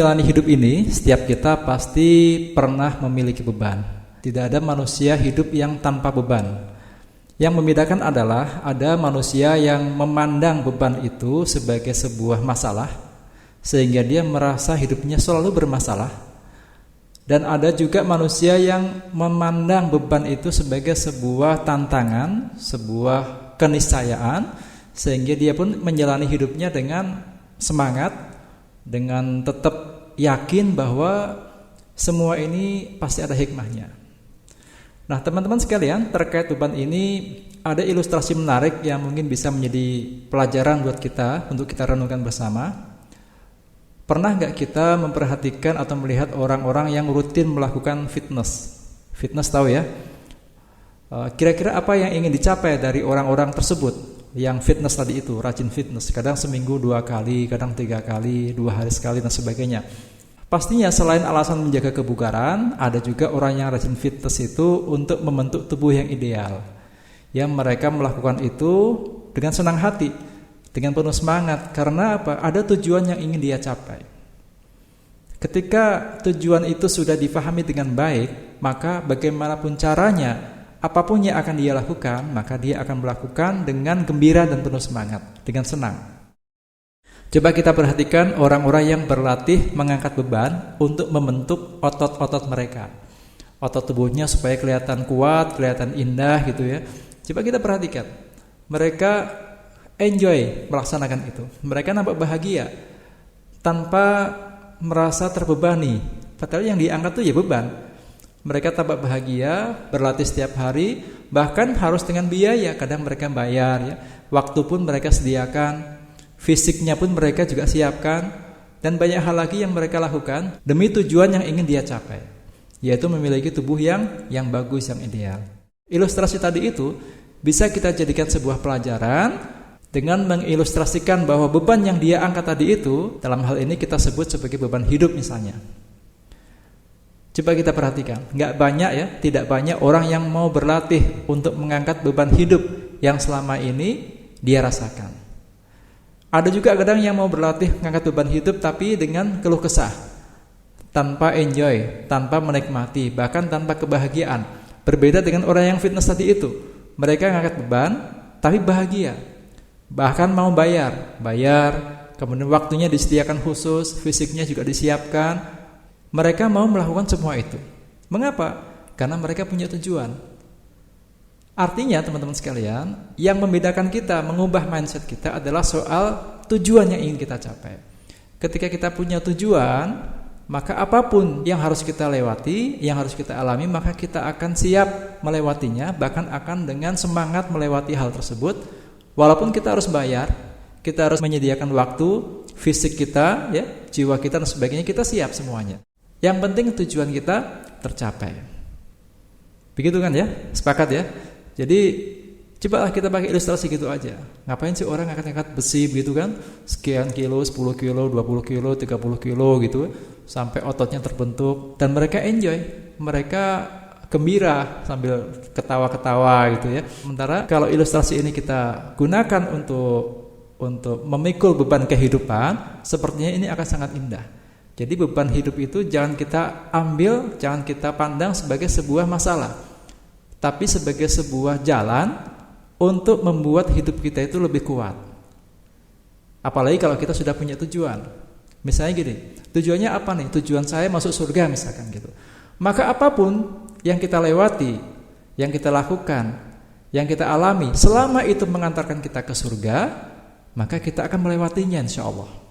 menjalani hidup ini, setiap kita pasti pernah memiliki beban. Tidak ada manusia hidup yang tanpa beban. Yang membedakan adalah ada manusia yang memandang beban itu sebagai sebuah masalah, sehingga dia merasa hidupnya selalu bermasalah. Dan ada juga manusia yang memandang beban itu sebagai sebuah tantangan, sebuah keniscayaan, sehingga dia pun menjalani hidupnya dengan semangat, dengan tetap yakin bahwa semua ini pasti ada hikmahnya. Nah, teman-teman sekalian, terkait beban ini ada ilustrasi menarik yang mungkin bisa menjadi pelajaran buat kita untuk kita renungkan bersama. Pernah nggak kita memperhatikan atau melihat orang-orang yang rutin melakukan fitness? Fitness tahu ya? Kira-kira apa yang ingin dicapai dari orang-orang tersebut yang fitness tadi itu, rajin fitness, kadang seminggu 2 kali, kadang 3 kali, 2 hari sekali dan sebagainya. Pastinya selain alasan menjaga kebugaran, ada juga orang yang rajin fitness itu untuk membentuk tubuh yang ideal. Yang mereka melakukan itu dengan senang hati, dengan penuh semangat. Karena apa? Ada tujuan yang ingin dia capai. Ketika tujuan itu sudah difahami dengan baik, maka bagaimanapun caranya, apapun yang akan dia lakukan, maka dia akan melakukan dengan gembira dan penuh semangat, dengan senang. Coba kita perhatikan orang-orang yang berlatih mengangkat beban untuk membentuk otot-otot mereka. Otot tubuhnya supaya kelihatan kuat, kelihatan indah gitu ya. Coba kita perhatikan. Mereka enjoy melaksanakan itu. Mereka nampak bahagia tanpa merasa terbebani. Padahal yang diangkat itu ya beban. Mereka tampak bahagia, berlatih setiap hari, bahkan harus dengan biaya. Kadang mereka bayar ya. Waktu pun mereka sediakan, fisiknya pun mereka juga siapkan, dan banyak hal lagi yang mereka lakukan demi tujuan yang ingin dia capai, yaitu memiliki tubuh yang bagus, yang ideal. Ilustrasi tadi itu bisa kita jadikan sebuah pelajaran dengan mengilustrasikan bahwa beban yang dia angkat tadi itu, dalam hal ini kita sebut sebagai beban hidup misalnya. Coba kita perhatikan, tidak banyak orang yang mau berlatih untuk mengangkat beban hidup yang selama ini dia rasakan. Ada juga kadang yang mau berlatih mengangkat beban hidup tapi dengan keluh kesah, tanpa enjoy, tanpa menikmati, bahkan tanpa kebahagiaan. Berbeda dengan orang yang fitness tadi itu, mereka mengangkat beban tapi bahagia, bahkan mau bayar, kemudian waktunya disediakan khusus, fisiknya juga disiapkan. Mereka mau melakukan semua itu. Mengapa? Karena mereka punya tujuan. Artinya teman-teman sekalian, yang membedakan kita, mengubah mindset kita adalah soal tujuan yang ingin kita capai. Ketika kita punya tujuan, maka apapun yang harus kita lewati, yang harus kita alami, maka kita akan siap melewatinya, bahkan akan dengan semangat melewati hal tersebut. Walaupun kita harus bayar, kita harus menyediakan waktu, fisik kita, ya, jiwa kita dan sebagainya, kita siap semuanya. Yang penting tujuan kita tercapai. Begitu kan ya? Sepakat ya? Jadi cobalah kita pakai ilustrasi gitu aja. Ngapain sih orang angkat-angkat besi begitu kan? Sekian kilo, 10 kilo, 20 kilo, 30 kilo gitu, sampai ototnya terbentuk. Dan mereka enjoy, mereka gembira sambil ketawa-ketawa gitu ya. Sementara kalau ilustrasi ini kita gunakan untuk memikul beban kehidupan, sepertinya ini akan sangat indah. Jadi beban hidup itu jangan kita ambil, jangan kita pandang sebagai sebuah masalah, tapi sebagai sebuah jalan untuk membuat hidup kita itu lebih kuat. Apalagi kalau kita sudah punya tujuan. Misalnya gini, tujuannya apa nih? Tujuan saya masuk surga misalkan gitu. Maka apapun yang kita lewati, yang kita lakukan, yang kita alami, selama itu mengantarkan kita ke surga, maka kita akan melewatinya insya Allah.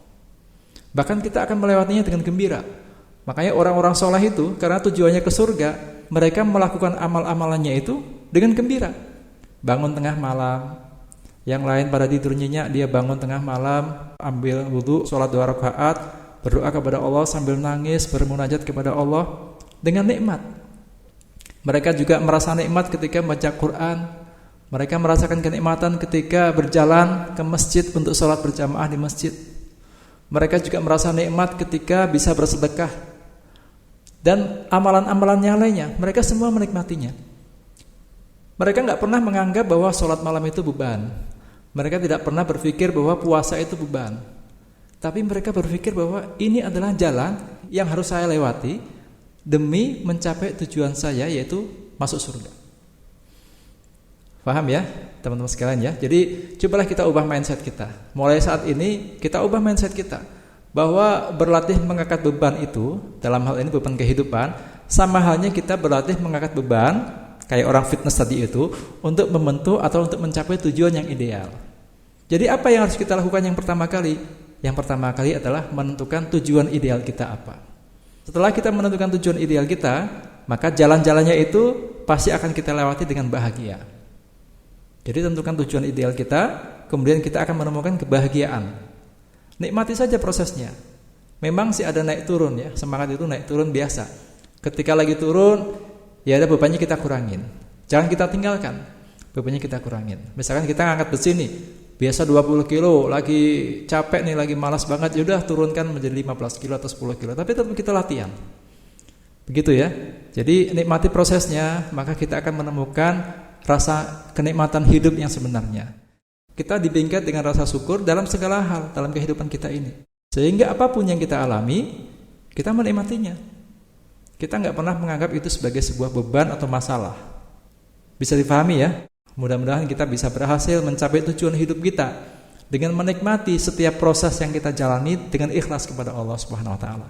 Bahkan kita akan melewatinya dengan gembira. Makanya orang-orang soleh itu, karena tujuannya ke surga, mereka melakukan amal-amalannya itu dengan gembira. Bangun tengah malam, yang lain pada tidur nyenyak, dia bangun tengah malam, ambil wudu, sholat 2 rakaat, berdoa kepada Allah sambil nangis, bermunajat kepada Allah dengan nikmat. Mereka juga merasa nikmat ketika baca Quran. Mereka merasakan kenikmatan ketika berjalan ke masjid untuk sholat berjamaah di masjid. Mereka juga merasa nikmat ketika bisa bersedekah. Dan amalan-amalan yang lainnya, mereka semua menikmatinya. Mereka gak pernah menganggap bahwa sholat malam itu beban. Mereka tidak pernah berpikir bahwa puasa itu beban. tapi mereka berpikir bahwa ini adalah jalan yang harus saya lewati demi mencapai tujuan saya, yaitu masuk surga. Paham ya teman-teman sekalian ya? Jadi cobalah kita ubah mindset kita. Mulai saat ini kita ubah mindset kita, bahwa berlatih mengangkat beban itu, dalam hal ini beban kehidupan, sama halnya kita berlatih mengangkat beban kayak orang fitness tadi itu, untuk membentuk atau untuk mencapai tujuan yang ideal. Jadi apa yang harus kita lakukan yang pertama kali? Yang pertama kali adalah menentukan tujuan ideal kita apa. Setelah kita menentukan tujuan ideal kita, maka jalan-jalannya itu pasti akan kita lewati dengan bahagia. Jadi tentukan tujuan ideal kita, kemudian kita akan menemukan kebahagiaan. Nikmati saja prosesnya. Memang sih ada naik turun ya, semangat itu naik turun biasa. Ketika lagi turun, ya ada bebannya kita kurangin. Jangan kita tinggalkan, bebannya kita kurangin. Misalkan kita ngangkat besi nih, biasa 20 kilo, lagi capek nih, lagi malas banget, yaudah turunkan menjadi 15 kilo atau 10 kilo. Tapi tetap kita latihan. Begitu ya. Jadi nikmati prosesnya, maka kita akan menemukan rasa kenikmatan hidup yang sebenarnya. Kita dibingkai dengan rasa syukur dalam segala hal dalam kehidupan kita ini. Sehingga apapun yang kita alami, kita menikmatinya. Kita nggak pernah menganggap itu sebagai sebuah beban atau masalah. Bisa dipahami ya? Mudah-mudahan kita bisa berhasil mencapai tujuan hidup kita dengan menikmati setiap proses yang kita jalani dengan ikhlas kepada Allah Subhanahu wa taala.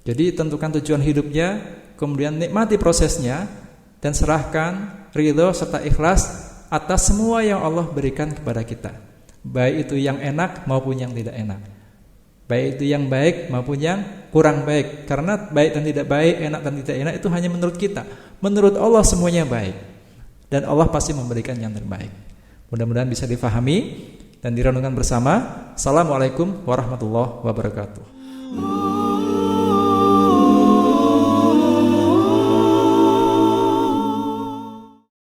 Jadi tentukan tujuan hidupnya, kemudian nikmati prosesnya, dan serahkan ridho serta ikhlas atas semua yang Allah berikan kepada kita, baik itu yang enak maupun yang tidak enak, baik itu yang baik maupun yang kurang baik. Karena baik dan tidak baik, enak dan tidak enak itu hanya menurut kita. Menurut Allah semuanya baik, dan Allah pasti memberikan yang terbaik. Mudah-mudahan bisa difahami dan direnungkan bersama. Assalamualaikum warahmatullahi wabarakatuh.